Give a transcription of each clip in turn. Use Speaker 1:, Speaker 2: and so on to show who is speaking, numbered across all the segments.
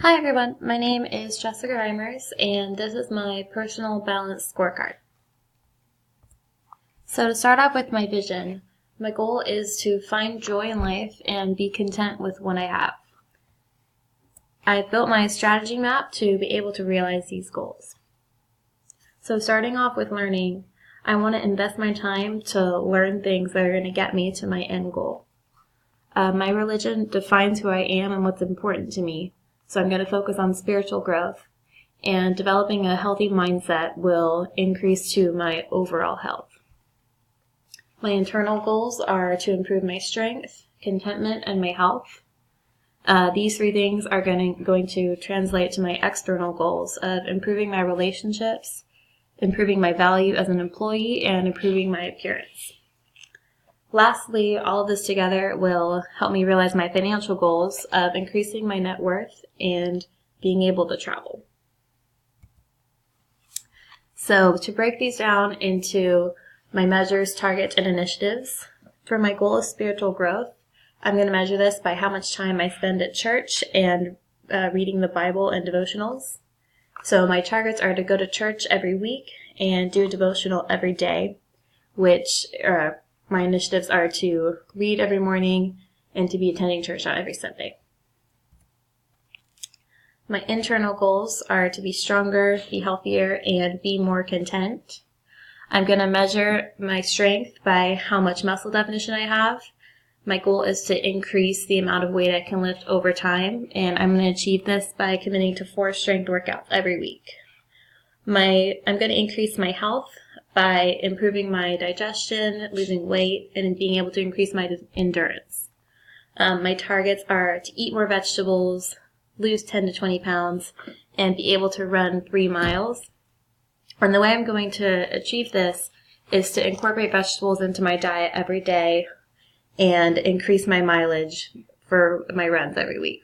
Speaker 1: Hi everyone, my name is Jessica Reimers, and this is my personal balance scorecard. So to start off with my vision, my goal is to find joy in life and be content with what I have. I've built my strategy map to be able to realize these goals. So starting off with learning, I want to invest my time to learn things that are going to get me to my end goal. My religion defines who I am and what's important to me. So I'm going to focus on spiritual growth, and developing a healthy mindset will increase to my overall health. My internal goals are to improve my strength, contentment, and my health. These three things are going to translate to my external goals of improving my relationships, improving my value as an employee, and improving my appearance. Lastly, all of this together will help me realize my financial goals of increasing my net worth and being able to travel. So to break these down into my measures, targets, and initiatives, for my goal of spiritual growth, I'm going to measure this by how much time I spend at church and reading the Bible and devotionals. So my targets are to go to church every week and do a devotional every day, which my initiatives are to read every morning and to be attending church on every Sunday. My internal goals are to be stronger, be healthier, and be more content. I'm going to measure my strength by how much muscle definition I have. My goal is to increase the amount of weight I can lift over time, and I'm going to achieve this by committing to 4 strength workouts every week. I'm going to increase my health by improving my digestion, losing weight, and being able to increase my endurance. My targets are to eat more vegetables, lose 10 to 20 pounds, and be able to run 3 miles. And the way I'm going to achieve this is to incorporate vegetables into my diet every day and increase my mileage for my runs every week.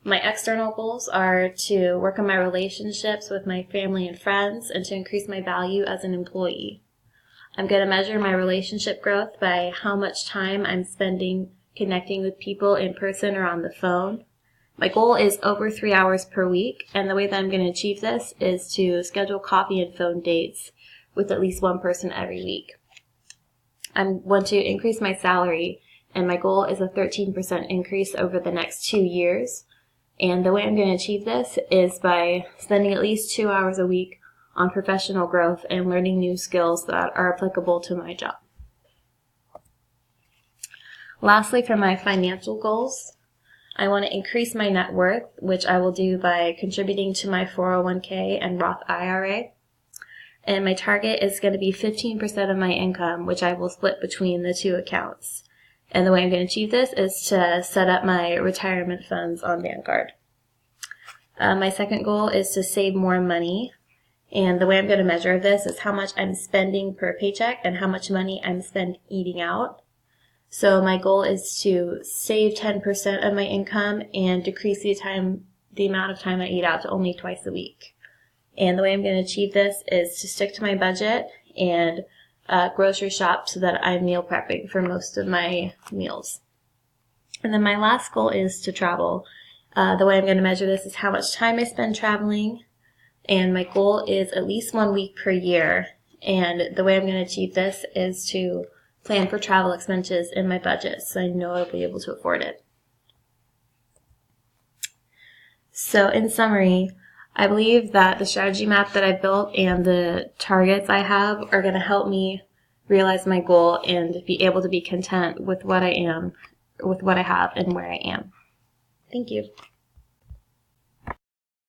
Speaker 1: My external goals are to work on my relationships with my family and friends and to increase my value as an employee. I'm going to measure my relationship growth by how much time I'm spending connecting with people in person or on the phone. My goal is over 3 hours per week, and the way that I'm going to achieve this is to schedule coffee and phone dates with at least one person every week. I want to increase my salary, and my goal is a 13% increase over the next 2 years. And the way I'm going to achieve this is by spending at least 2 hours a week on professional growth and learning new skills that are applicable to my job. Lastly, for my financial goals, I want to increase my net worth, which I will do by contributing to my 401k and Roth IRA. And my target is going to be 15% of my income, which I will split between the 2 accounts. And the way I'm going to achieve this is to set up my retirement funds on Vanguard. My second goal is to save more money. And the way I'm going to measure this is how much I'm spending per paycheck and how much money I'm spending eating out. So my goal is to save 10% of my income and decrease the amount of time I eat out to only twice a week. And the way I'm going to achieve this is to stick to my budget and grocery shop so that I'm meal prepping for most of my meals. And then my last goal is to travel. The way I'm going to measure this is how much time I spend traveling, and my goal is at least 1 week per year. And the way I'm going to achieve this is to plan for travel expenses in my budget so I know I'll be able to afford it. So in summary, I believe that the strategy map that I built and the targets I have are going to help me realize my goal and be able to be content with what I have and where I am. Thank you.